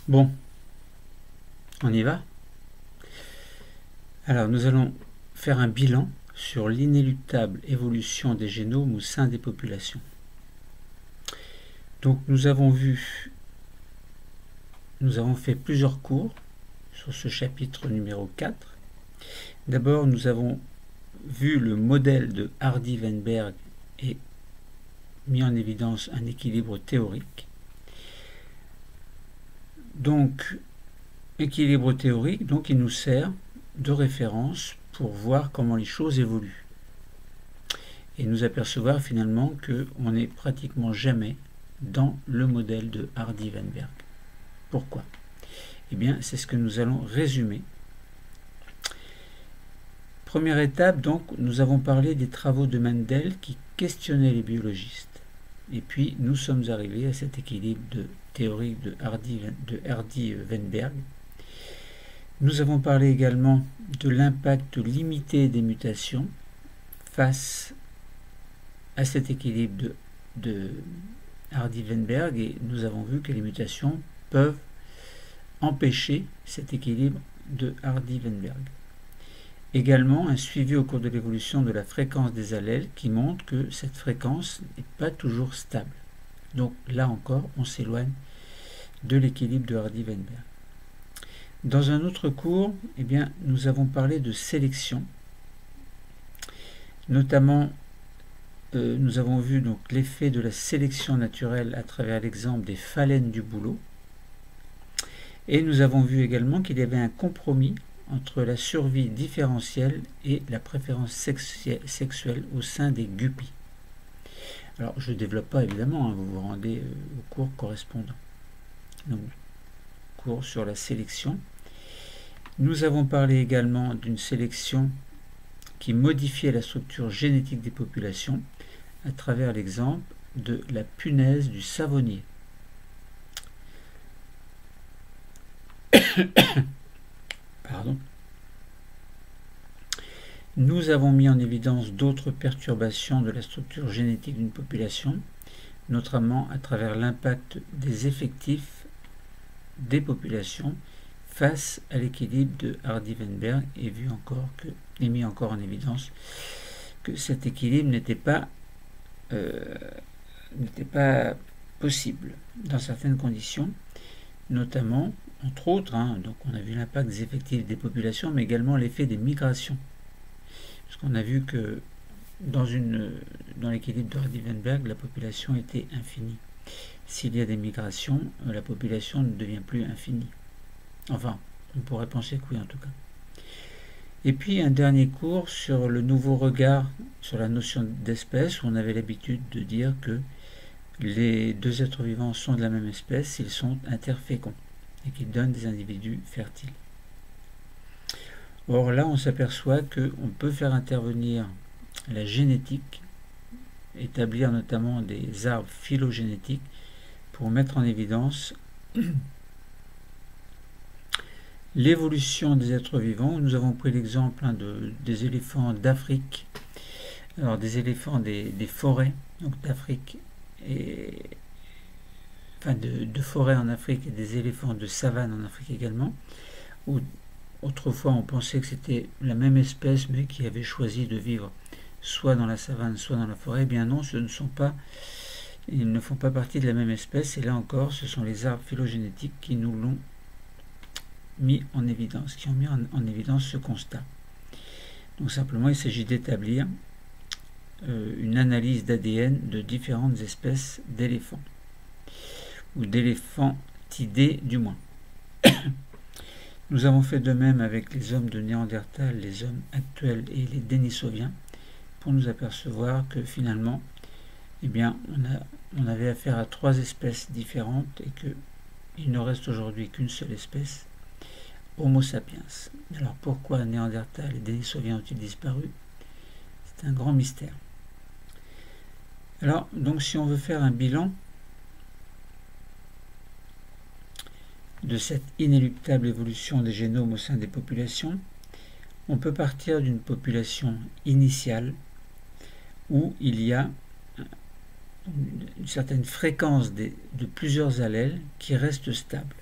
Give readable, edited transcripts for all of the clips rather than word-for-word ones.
Bon, on y va. Alors, nous allons faire un bilan sur l'inéluctable évolution des génomes au sein des populations. Donc, nous avons fait plusieurs cours sur ce chapitre numéro 4. D'abord, nous avons vu le modèle de Hardy-Weinberg et mis en évidence un équilibre théorique. Donc, équilibre théorique, donc il nous sert de référence pour voir comment les choses évoluent. Et nous apercevoir finalement qu'on n'est pratiquement jamais dans le modèle de Hardy-Weinberg. Pourquoi? Eh bien, c'est ce que nous allons résumer. Première étape, donc, nous avons parlé des travaux de Mendel qui questionnaient les biologistes. Et puis, nous sommes arrivés à cet équilibre théorique de Hardy-Weinberg. Nous avons parlé également de l'impact limité des mutations face à cet équilibre de Hardy-Weinberg, et nous avons vu que les mutations peuvent empêcher cet équilibre de Hardy-Weinberg. Également, un suivi au cours de l'évolution de la fréquence des allèles qui montre que cette fréquence n'est pas toujours stable. Donc là encore, on s'éloigne de l'équilibre de Hardy-Weinberg. Dans un autre cours, eh bien, nous avons parlé de sélection. Notamment, nous avons vu donc l'effet de la sélection naturelle à travers l'exemple des phalènes du bouleau. Et nous avons vu également qu'il y avait un compromis entre la survie différentielle et la préférence sexuelle au sein des guppies. Alors, je ne développe pas évidemment, vous vous rendez au cours correspondant. Donc, cours sur la sélection. Nous avons parlé également d'une sélection qui modifiait la structure génétique des populations à travers l'exemple de la punaise du savonnier. Pardon. Nous avons mis en évidence d'autres perturbations de la structure génétique d'une population, notamment à travers l'impact des effectifs des populations face à l'équilibre de Hardy-Weinberg, et mis encore en évidence que cet équilibre n'était pas possible dans certaines conditions, notamment, entre autres, donc on a vu l'impact des effectifs des populations, mais également l'effet des migrations. Parce qu'on a vu que dans l'équilibre de Hardy-Weinberg, la population était infinie. S'il y a des migrations, la population ne devient plus infinie. Enfin, on pourrait penser que oui en tout cas. Et puis un dernier cours sur le nouveau regard sur la notion d'espèce, où on avait l'habitude de dire que les deux êtres vivants sont de la même espèce s'ils sont interféconds et qu'ils donnent des individus fertiles. Or là, on s'aperçoit qu'on peut faire intervenir la génétique, établir notamment des arbres phylogénétiques pour mettre en évidence l'évolution des êtres vivants. Nous avons pris l'exemple des éléphants d'Afrique, alors des éléphants des forêts, donc d'Afrique, de forêts en Afrique, et des éléphants de savane en Afrique également, où autrefois on pensait que c'était la même espèce mais qui avait choisi de vivre soit dans la savane soit dans la forêt. Eh bien non, ils ne font pas partie de la même espèce, et là encore ce sont les arbres phylogénétiques qui nous l'ont mis en évidence, qui ont mis en évidence ce constat. Donc simplement il s'agit d'établir une analyse d'ADN de différentes espèces d'éléphants, ou d'éléphantidés du moins. Nous avons fait de même avec les hommes de Néandertal, les hommes actuels et les Denisoviens, pour nous apercevoir que finalement, eh bien, on avait affaire à 3 espèces différentes, et qu'il ne reste aujourd'hui qu'une seule espèce, Homo sapiens. Alors pourquoi Néandertal et Denisoviens ont-ils disparu? C'est un grand mystère. Alors, donc si on veut faire un bilan de cette inéluctable évolution des génomes au sein des populations, on peut partir d'une population initiale où il y a une certaine fréquence de plusieurs allèles qui reste stable.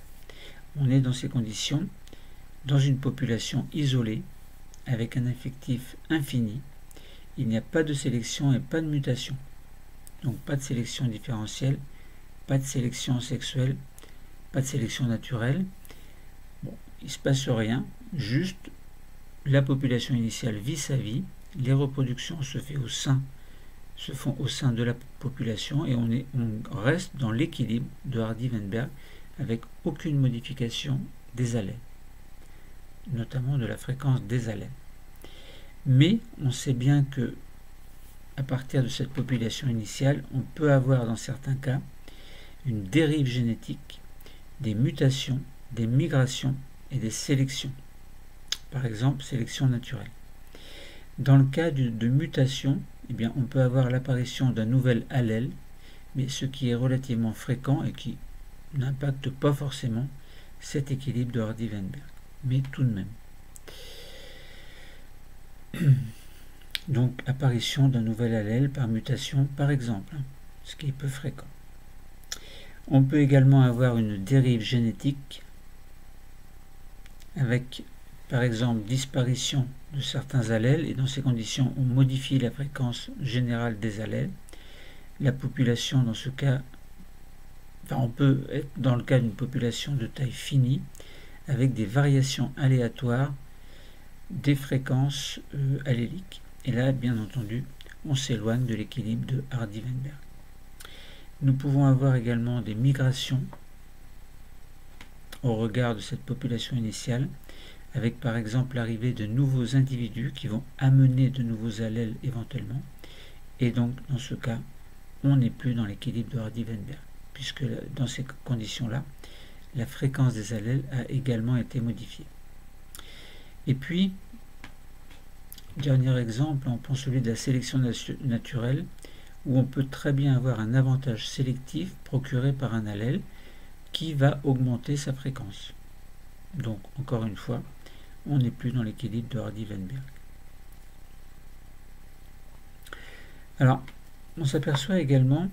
On est dans ces conditions, dans une population isolée, avec un effectif infini. Il n'y a pas de sélection et pas de mutation. Donc pas de sélection différentielle, pas de sélection sexuelle, pas de sélection naturelle. Bon, il ne se passe rien, juste la population initiale vit sa vie, les reproductions se font au sein de la population et on reste dans l'équilibre de Hardy-Weinberg avec aucune modification des allèles, notamment de la fréquence des allèles. Mais on sait bien que à partir de cette population initiale, on peut avoir dans certains cas une dérive génétique, des mutations, des migrations et des sélections. Par exemple, sélection naturelle. Dans le cas de mutation, eh bien, on peut avoir l'apparition d'un nouvel allèle, mais ce qui est relativement fréquent et qui n'impacte pas forcément cet équilibre de Hardy-Weinberg, mais tout de même. Donc, apparition d'un nouvel allèle par mutation, par exemple, ce qui est peu fréquent. On peut également avoir une dérive génétique avec, par exemple, disparition de certains allèles, et dans ces conditions, on modifie la fréquence générale des allèles. La population, dans ce cas, on peut être dans le cas d'une population de taille finie, avec des variations aléatoires des fréquences alléliques. Et là, bien entendu, on s'éloigne de l'équilibre de Hardy-Weinberg. Nous pouvons avoir également des migrations au regard de cette population initiale, avec par exemple l'arrivée de nouveaux individus qui vont amener de nouveaux allèles éventuellement. Et donc, dans ce cas, on n'est plus dans l'équilibre de Hardy-Weinberg, puisque dans ces conditions-là, la fréquence des allèles a également été modifiée. Et puis, dernier exemple, on prend celui de la sélection naturelle, où on peut très bien avoir un avantage sélectif procuré par un allèle qui va augmenter sa fréquence. Donc, encore une fois, on n'est plus dans l'équilibre de Hardy-Weinberg. Alors, on s'aperçoit également,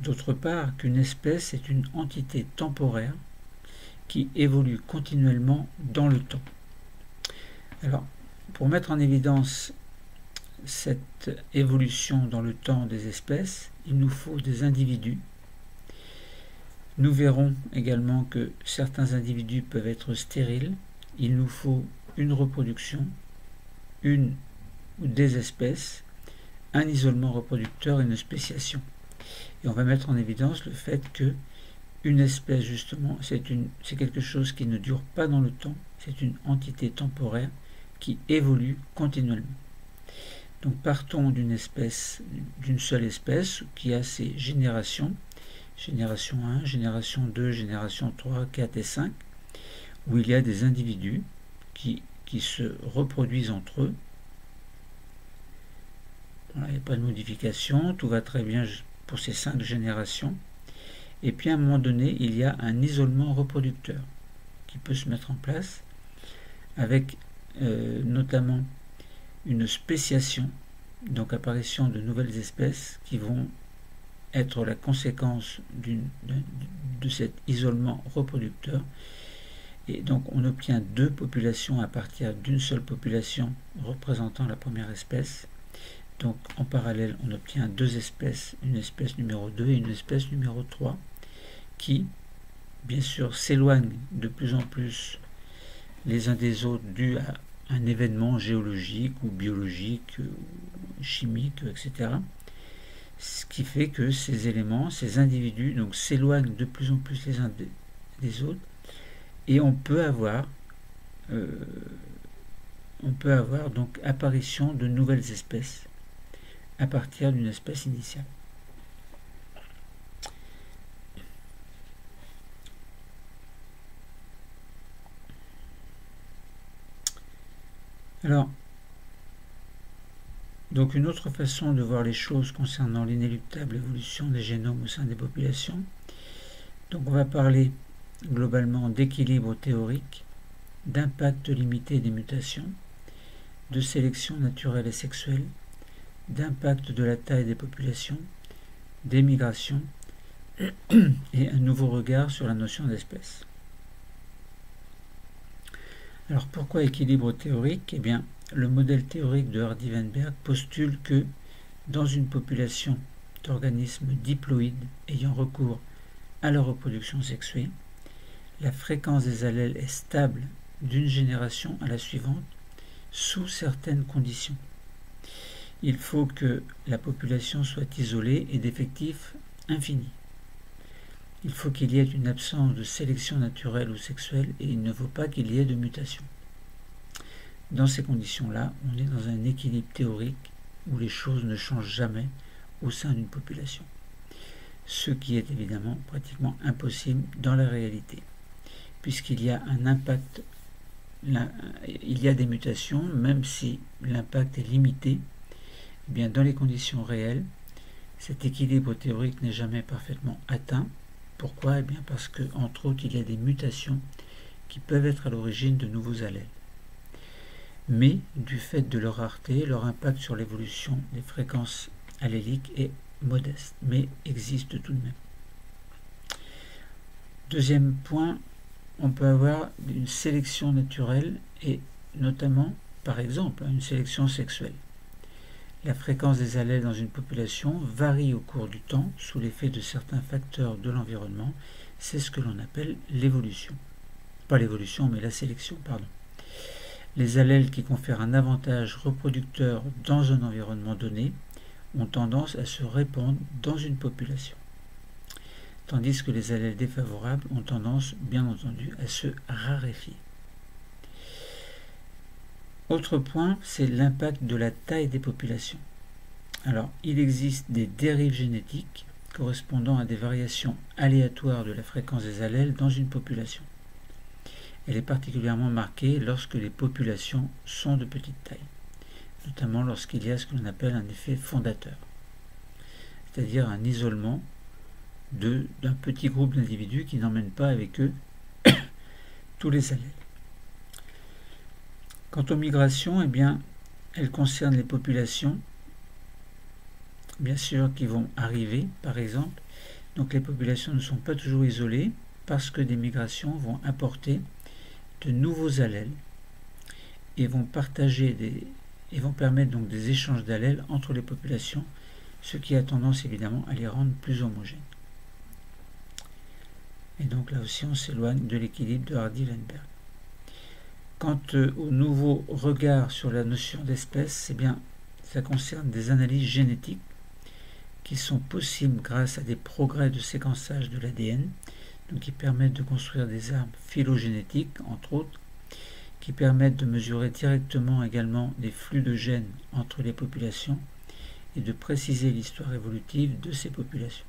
d'autre part, qu'une espèce est une entité temporaire qui évolue continuellement dans le temps. Alors, pour mettre en évidence cette évolution dans le temps des espèces, il nous faut des individus. Nous verrons également que certains individus peuvent être stériles. Il nous faut une reproduction, une ou des espèces, un isolement reproducteur et une spéciation. Et on va mettre en évidence le fait que une espèce, justement, c'est quelque chose qui ne dure pas dans le temps, c'est une entité temporaire qui évolue continuellement. Donc partons d'une seule espèce qui a ses générations, génération 1, génération 2, génération 3, 4 et 5, où il y a des individus qui se reproduisent entre eux. Voilà, il n'y a pas de modification, tout va très bien pour ces 5 générations. Et puis à un moment donné, il y a un isolement reproducteur qui peut se mettre en place avec notamment une spéciation, donc apparition de nouvelles espèces qui vont être la conséquence de cet isolement reproducteur. Et donc on obtient 2 populations à partir d'une seule population représentant la première espèce. Donc en parallèle, on obtient 2 espèces, une espèce numéro 2 et une espèce numéro 3, qui, bien sûr, s'éloignent de plus en plus les uns des autres dû à un événement géologique ou biologique, ou chimique, etc. Ce qui fait que ces éléments, ces individus, donc s'éloignent de plus en plus les uns des autres, et on peut avoir donc apparition de nouvelles espèces à partir d'une espèce initiale. Alors, donc une autre façon de voir les choses concernant l'inéluctable évolution des génomes au sein des populations. Donc on va parler globalement d'équilibre théorique, d'impact limité des mutations, de sélection naturelle et sexuelle, d'impact de la taille des populations, des migrations et un nouveau regard sur la notion d'espèce. Alors pourquoi équilibre théorique? Eh bien, le modèle théorique de Hardy-Weinberg postule que dans une population d'organismes diploïdes ayant recours à la reproduction sexuée, la fréquence des allèles est stable d'une génération à la suivante sous certaines conditions. Il faut que la population soit isolée et d'effectifs infinis. Il faut qu'il y ait une absence de sélection naturelle ou sexuelle et il ne faut pas qu'il y ait de mutation. Dans ces conditions-là, on est dans un équilibre théorique où les choses ne changent jamais au sein d'une population. Ce qui est évidemment pratiquement impossible dans la réalité, puisqu'il y a un impact, il y a des mutations, même si l'impact est limité, eh bien dans les conditions réelles, cet équilibre théorique n'est jamais parfaitement atteint. Pourquoi? Eh bien parce que, entre autres, il y a des mutations qui peuvent être à l'origine de nouveaux allèles. Mais, du fait de leur rareté, leur impact sur l'évolution des fréquences alléliques est modeste, mais existe tout de même. Deuxième point, on peut avoir une sélection naturelle et notamment, par exemple, une sélection sexuelle. La fréquence des allèles dans une population varie au cours du temps sous l'effet de certains facteurs de l'environnement. C'est ce que l'on appelle l'évolution. Pas l'évolution, mais la sélection, pardon. Les allèles qui confèrent un avantage reproducteur dans un environnement donné ont tendance à se répandre dans une population, tandis que les allèles défavorables ont tendance, bien entendu, à se raréfier. Autre point, c'est l'impact de la taille des populations. Alors, il existe des dérives génétiques correspondant à des variations aléatoires de la fréquence des allèles dans une population. Elle est particulièrement marquée lorsque les populations sont de petite taille, notamment lorsqu'il y a ce que l'on appelle un effet fondateur, c'est-à-dire un isolement d'un petit groupe d'individus qui n'emmènent pas avec eux tous les allèles. Quant aux migrations, eh bien, elles concernent les populations, bien sûr, qui vont arriver, par exemple. Donc les populations ne sont pas toujours isolées parce que des migrations vont apporter de nouveaux allèles et vont permettre donc des échanges d'allèles entre les populations, ce qui a tendance évidemment à les rendre plus homogènes. Et donc là aussi on s'éloigne de l'équilibre de Hardy-Weinberg. Quant au nouveau regard sur la notion d'espèce, eh bien, ça concerne des analyses génétiques qui sont possibles grâce à des progrès de séquençage de l'ADN, donc qui permettent de construire des arbres phylogénétiques, entre autres, qui permettent de mesurer directement également des flux de gènes entre les populations et de préciser l'histoire évolutive de ces populations.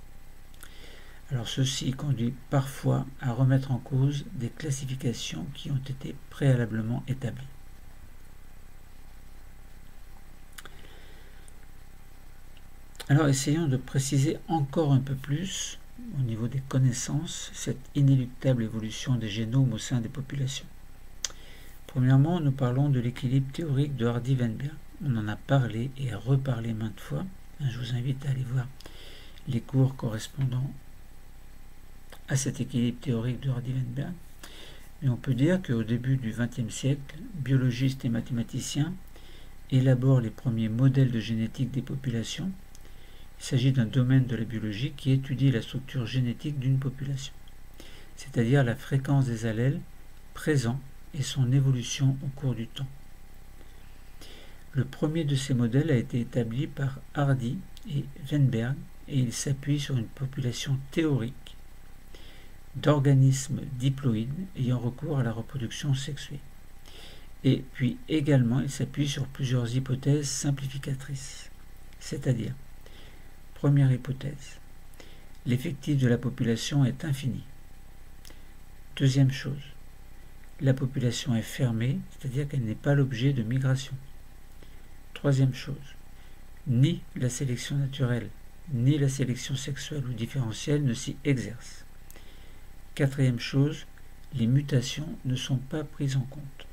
Alors ceci conduit parfois à remettre en cause des classifications qui ont été préalablement établies. Alors essayons de préciser encore un peu plus, au niveau des connaissances, cette inéluctable évolution des génomes au sein des populations. Premièrement, nous parlons de l'équilibre théorique de Hardy-Weinberg. On en a parlé et reparlé maintes fois. Je vous invite à aller voir les cours correspondant à cet équilibre théorique de Hardy-Weinberg. Mais on peut dire qu'au début du XXe siècle, biologistes et mathématiciens élaborent les premiers modèles de génétique des populations. Il s'agit d'un domaine de la biologie qui étudie la structure génétique d'une population, c'est-à-dire la fréquence des allèles présents et son évolution au cours du temps. Le premier de ces modèles a été établi par Hardy et Weinberg et il s'appuie sur une population théorique d'organismes diploïdes ayant recours à la reproduction sexuée. Et puis également, il s'appuie sur plusieurs hypothèses simplificatrices. C'est-à-dire, première hypothèse, l'effectif de la population est infini. Deuxième chose, la population est fermée, c'est-à-dire qu'elle n'est pas l'objet de migration. Troisième chose, ni la sélection naturelle, ni la sélection sexuelle ou différentielle ne s'y exercent. Quatrième chose, les mutations ne sont pas prises en compte.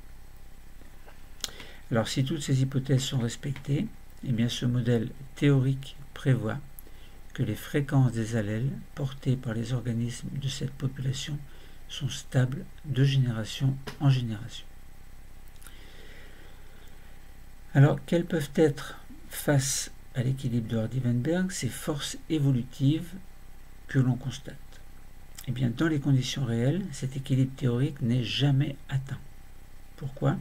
Alors si toutes ces hypothèses sont respectées, eh bien ce modèle théorique prévoit que les fréquences des allèles portés par les organismes de cette population sont stables de génération en génération. Alors, quelles peuvent être, face à l'équilibre de Hardy-Weinberg, ces forces évolutives que l'on constate? Eh bien, dans les conditions réelles, cet équilibre théorique n'est jamais atteint. Pourquoi?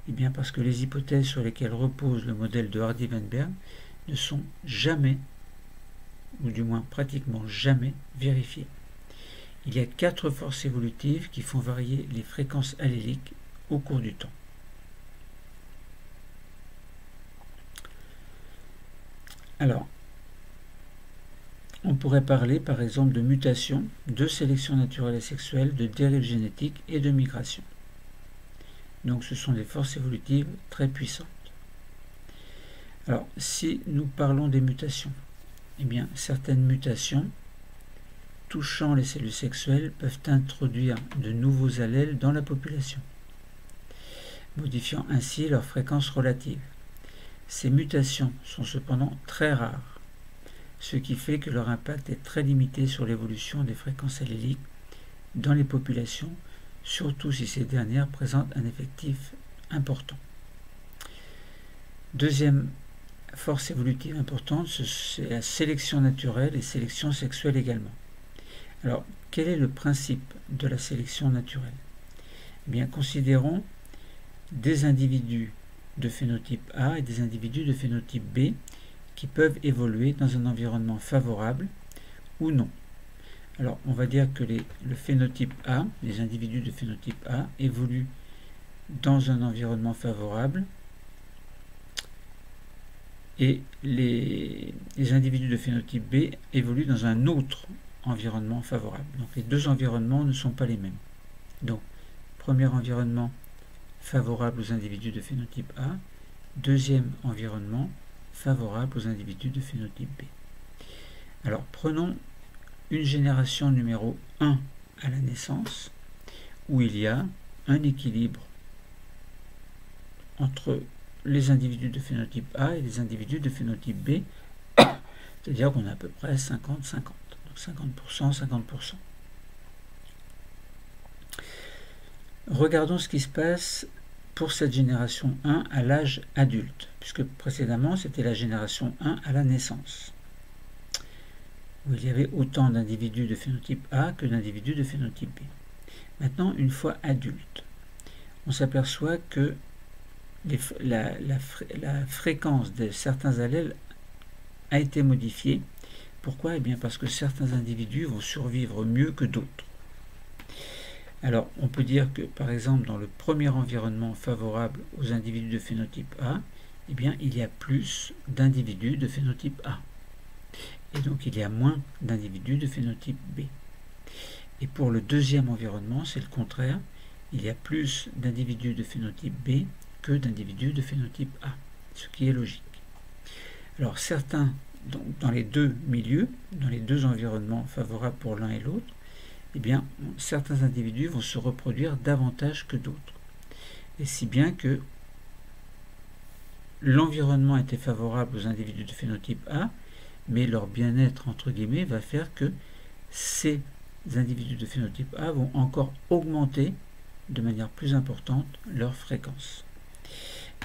Eh bien, parce que les hypothèses sur lesquelles repose le modèle de Hardy-Weinberg ne sont jamais, ou du moins pratiquement jamais, vérifiées. Il y a 4 forces évolutives qui font varier les fréquences alléliques au cours du temps. Alors, on pourrait parler par exemple de mutation, de sélection naturelle et sexuelle, de dérive génétique et de migration. Donc ce sont des forces évolutives très puissantes. Alors, si nous parlons des mutations, eh bien, certaines mutations touchant les cellules sexuelles peuvent introduire de nouveaux allèles dans la population, modifiant ainsi leur fréquence relative. Ces mutations sont cependant très rares, ce qui fait que leur impact est très limité sur l'évolution des fréquences alléliques dans les populations, surtout si ces dernières présentent un effectif important. Deuxième force évolutive importante, c'est la sélection naturelle et sélection sexuelle également. Alors, quel est le principe de la sélection naturelle? Eh bien, considérons des individus de phénotype A et des individus de phénotype B qui peuvent évoluer dans un environnement favorable ou non. Alors, on va dire que le phénotype A, les individus de phénotype A, évoluent dans un environnement favorable et les individus de phénotype B évoluent dans un autre environnement favorable. Donc, les deux environnements ne sont pas les mêmes. Donc, premier environnement favorable aux individus de phénotype A, deuxième environnement favorable aux individus de phénotype B. Alors, prenons une génération numéro 1 à la naissance, où il y a un équilibre entre les individus de phénotype A et les individus de phénotype B, c'est-à-dire qu'on a à peu près 50-50, donc 50%, 50%. Regardons ce qui se passe pour cette génération 1 à l'âge adulte, puisque précédemment c'était la génération 1 à la naissance, où il y avait autant d'individus de phénotype A que d'individus de phénotype B. Maintenant, une fois adulte, on s'aperçoit que la fréquence de certains allèles a été modifiée. Pourquoi? Eh bien parce que certains individus vont survivre mieux que d'autres. Alors, on peut dire que, par exemple, dans le premier environnement favorable aux individus de phénotype A, eh bien, il y a plus d'individus de phénotype A. Et donc, il y a moins d'individus de phénotype B. Et pour le deuxième environnement, c'est le contraire. Il y a plus d'individus de phénotype B que d'individus de phénotype A, ce qui est logique. Alors, certains, donc, dans les deux milieux, dans les deux environnements favorables pour l'un et l'autre, eh bien, certains individus vont se reproduire davantage que d'autres. Et si bien que l'environnement était favorable aux individus de phénotype A, mais leur bien-être, entre guillemets, va faire que ces individus de phénotype A vont encore augmenter de manière plus importante leur fréquence.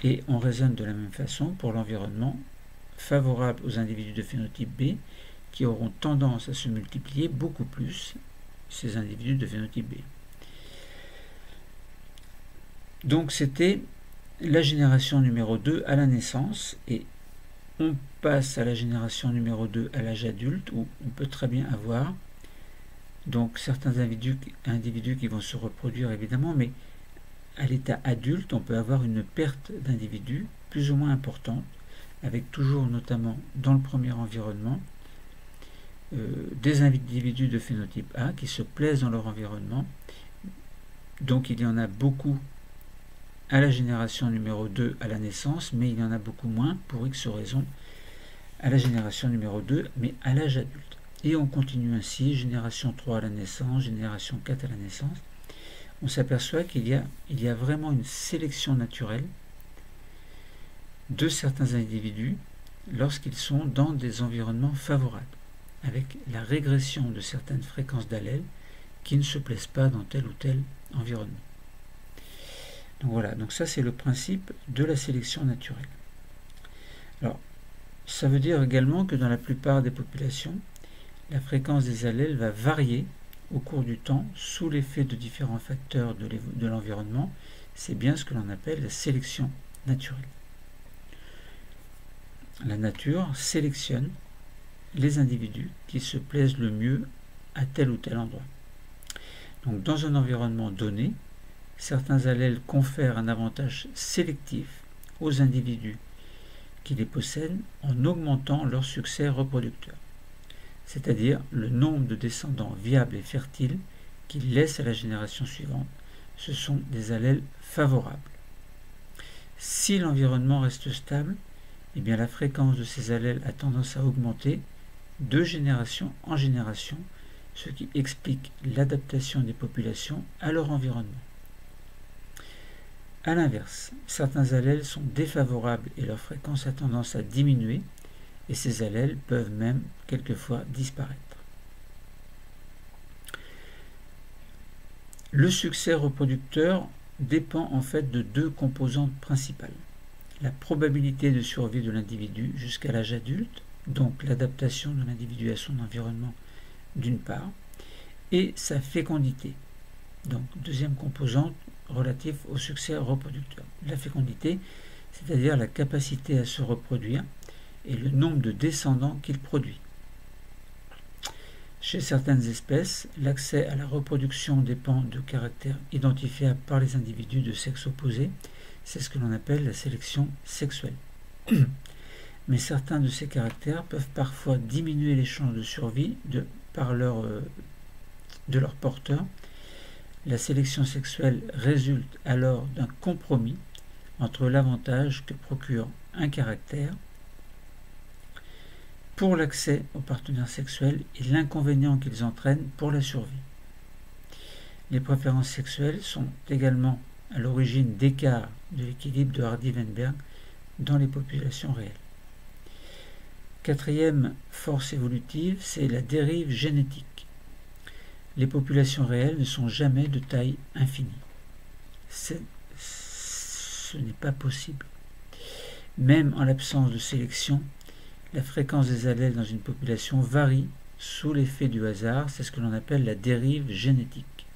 Et on raisonne de la même façon pour l'environnement favorable aux individus de phénotype B, qui auront tendance à se multiplier beaucoup plus, ces individus de phénotype B. Donc c'était la génération numéro 2 à la naissance, et on passe à la génération numéro 2 à l'âge adulte, où on peut très bien avoir donc certains individus qui vont se reproduire évidemment, mais à l'état adulte, on peut avoir une perte d'individus plus ou moins importante, avec toujours notamment dans le premier environnement des individus de phénotype A qui se plaisent dans leur environnement. Donc il y en a beaucoup à la génération numéro 2 à la naissance, mais il y en a beaucoup moins, pour X raisons, à la génération numéro 2, mais à l'âge adulte. Et on continue ainsi, génération 3 à la naissance, génération 4 à la naissance. On s'aperçoit qu'il y a vraiment une sélection naturelle de certains individus lorsqu'ils sont dans des environnements favorables. avec la régression de certaines fréquences d'allèles qui ne se plaisent pas dans tel ou tel environnement. Donc voilà, donc ça c'est le principe de la sélection naturelle. Alors, ça veut dire également que dans la plupart des populations, la fréquence des allèles va varier au cours du temps sous l'effet de différents facteurs de l'environnement. C'est bien ce que l'on appelle la sélection naturelle. La nature sélectionne les individus qui se plaisent le mieux à tel ou tel endroit. Donc, dans un environnement donné, certains allèles confèrent un avantage sélectif aux individus qui les possèdent en augmentant leur succès reproducteur, c'est-à-dire le nombre de descendants viables et fertiles qu'ils laissent à la génération suivante. Ce sont des allèles favorables. Si l'environnement reste stable, eh bien la fréquence de ces allèles a tendance à augmenter de génération en génération, ce qui explique l'adaptation des populations à leur environnement. A l'inverse, certains allèles sont défavorables et leur fréquence a tendance à diminuer, et ces allèles peuvent même quelquefois disparaître. Le succès reproducteur dépend en fait de deux composantes principales. La probabilité de survie de l'individu jusqu'à l'âge adulte, donc l'adaptation de l'individu à son environnement d'une part, et sa fécondité. Donc, deuxième composante relative au succès reproducteur. La fécondité, c'est-à-dire la capacité à se reproduire et le nombre de descendants qu'il produit. Chez certaines espèces, l'accès à la reproduction dépend de caractères identifiables par les individus de sexe opposé. C'est ce que l'on appelle la sélection sexuelle. Mais certains de ces caractères peuvent parfois diminuer les chances de survie de leur porteur. La sélection sexuelle résulte alors d'un compromis entre l'avantage que procure un caractère pour l'accès aux partenaires sexuels et l'inconvénient qu'ils entraînent pour la survie. Les préférences sexuelles sont également à l'origine d'écarts de l'équilibre de Hardy-Weinberg dans les populations réelles. Quatrième force évolutive, c'est la dérive génétique. Les populations réelles ne sont jamais de taille infinie. Ce n'est pas possible. Même en l'absence de sélection, la fréquence des allèles dans une population varie sous l'effet du hasard. C'est ce que l'on appelle la dérive génétique.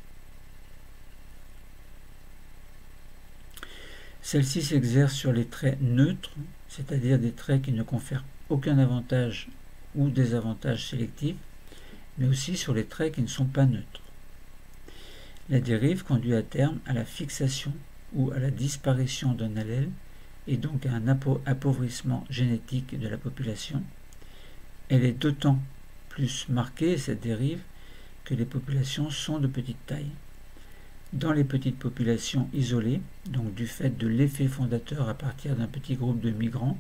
Celle-ci s'exerce sur les traits neutres, c'est-à-dire des traits qui ne confèrent aucun avantage ou désavantage sélectif, mais aussi sur les traits qui ne sont pas neutres. La dérive conduit à terme à la fixation ou à la disparition d'un allèle et donc à un appauvrissement génétique de la population. Elle est d'autant plus marquée, cette dérive, que les populations sont de petite taille. Dans les petites populations isolées, donc du fait de l'effet fondateur à partir d'un petit groupe de migrants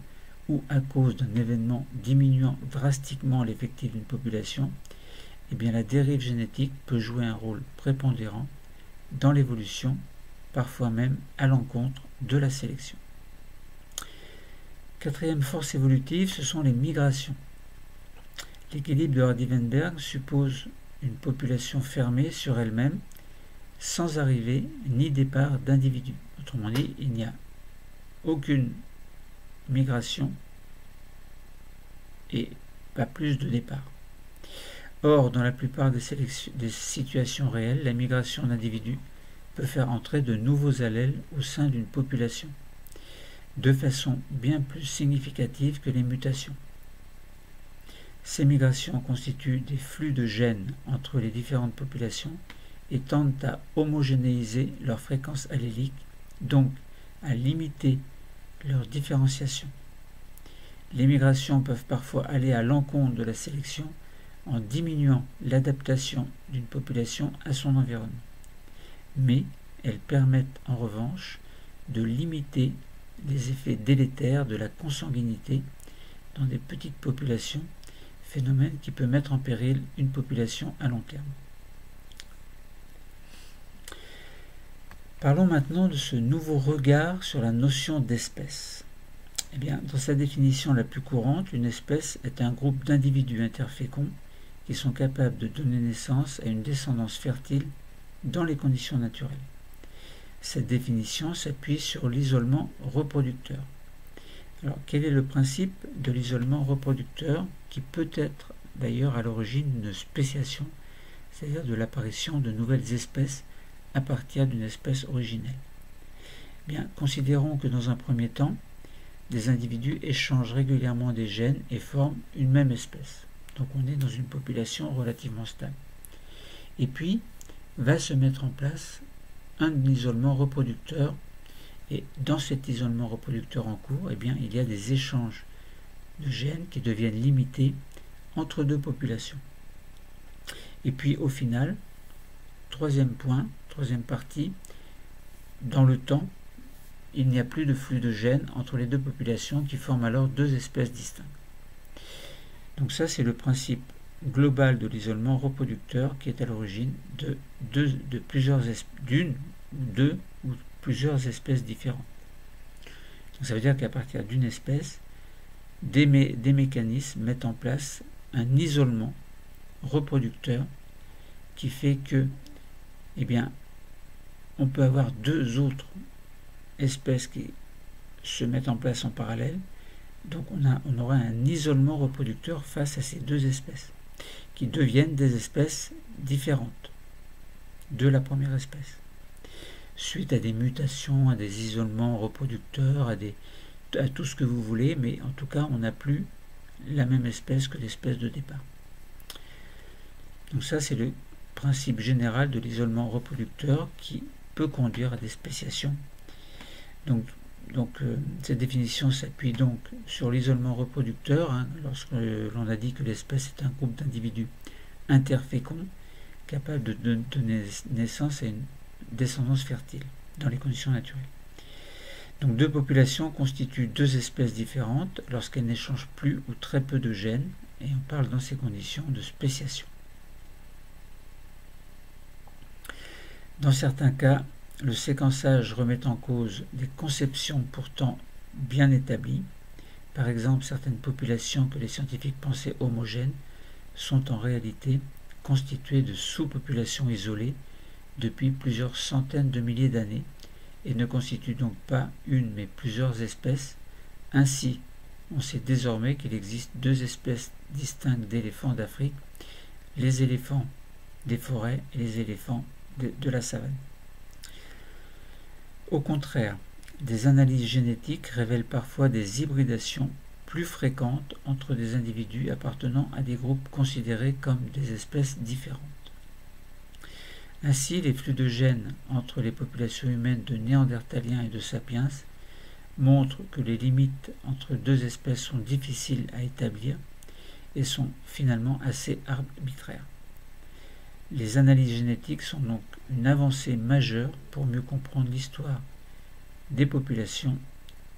ou à cause d'un événement diminuant drastiquement l'effectif d'une population, eh bien la dérive génétique peut jouer un rôle prépondérant dans l'évolution, parfois même à l'encontre de la sélection. Quatrième force évolutive, ce sont les migrations. L'équilibre de Hardy-Weinberg suppose une population fermée sur elle-même, sans arrivée ni départ d'individus. Autrement dit, il n'y a aucune migration et pas plus de départ. Or, dans la plupart des situations réelles, la migration d'individus peut faire entrer de nouveaux allèles au sein d'une population, de façon bien plus significative que les mutations. Ces migrations constituent des flux de gènes entre les différentes populations et tendent à homogénéiser leur fréquence allélique, donc à limiter leur différenciation. Les migrations peuvent parfois aller à l'encontre de la sélection en diminuant l'adaptation d'une population à son environnement. Mais elles permettent en revanche de limiter les effets délétères de la consanguinité dans des petites populations, phénomène qui peut mettre en péril une population à long terme. Parlons maintenant de ce nouveau regard sur la notion d'espèce. Eh bien, dans sa définition la plus courante, une espèce est un groupe d'individus interféconds qui sont capables de donner naissance à une descendance fertile dans les conditions naturelles. Cette définition s'appuie sur l'isolement reproducteur. Alors, quel est le principe de l'isolement reproducteur qui peut être d'ailleurs à l'origine d'une spéciation, c'est-à-dire de l'apparition de nouvelles espèces à partir d'une espèce originelle? Bien, considérons que dans un premier temps, des individus échangent régulièrement des gènes et forment une même espèce. Donc on est dans une population relativement stable. Et puis, va se mettre en place un isolement reproducteur. Et dans cet isolement reproducteur en cours, eh bien, il y a des échanges de gènes qui deviennent limités entre deux populations. Et puis au final, troisième point, troisième partie, dans le temps, il n'y a plus de flux de gènes entre les deux populations qui forment alors deux espèces distinctes. Donc ça, c'est le principe global de l'isolement reproducteur qui est à l'origine d'une ou deux ou plusieurs espèces différentes. Donc ça veut dire qu'à partir d'une espèce, des mécanismes mettent en place un isolement reproducteur qui fait que, eh bien, on peut avoir deux autres espèces qui se mettent en place en parallèle. Donc on aura un isolement reproducteur face à ces deux espèces qui deviennent des espèces différentes de la première espèce, suite à des mutations, à des isolements reproducteurs, à tout ce que vous voulez, mais en tout cas on n'a plus la même espèce que l'espèce de départ. Donc ça, c'est le principe général de l'isolement reproducteur qui peut conduire à des spéciations. Donc cette définition s'appuie donc sur l'isolement reproducteur, lorsque l'on a dit que l'espèce est un groupe d'individus interféconds capables de donner naissance à une descendance fertile dans les conditions naturelles. Donc deux populations constituent deux espèces différentes lorsqu'elles n'échangent plus ou très peu de gènes, et on parle dans ces conditions de spéciation. Dans certains cas, le séquençage remet en cause des conceptions pourtant bien établies. Par exemple, certaines populations que les scientifiques pensaient homogènes sont en réalité constituées de sous-populations isolées depuis plusieurs centaines de milliers d'années et ne constituent donc pas une mais plusieurs espèces. Ainsi, on sait désormais qu'il existe deux espèces distinctes d'éléphants d'Afrique, les éléphants des forêts et les éléphants de la savane. Au contraire, des analyses génétiques révèlent parfois des hybridations plus fréquentes entre des individus appartenant à des groupes considérés comme des espèces différentes. Ainsi, les flux de gènes entre les populations humaines de Néandertaliens et de Sapiens montrent que les limites entre deux espèces sont difficiles à établir et sont finalement assez arbitraires. Les analyses génétiques sont donc une avancée majeure pour mieux comprendre l'histoire des populations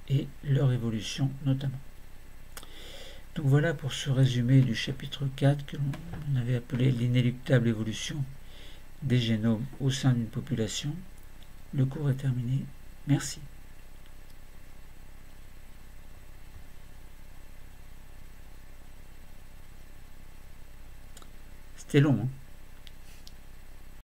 et leur évolution notamment. Donc voilà pour ce résumé du chapitre 4 que l'on avait appelé l'inéluctable évolution des génomes au sein d'une population. Le cours est terminé. Merci. C'était long, hein ?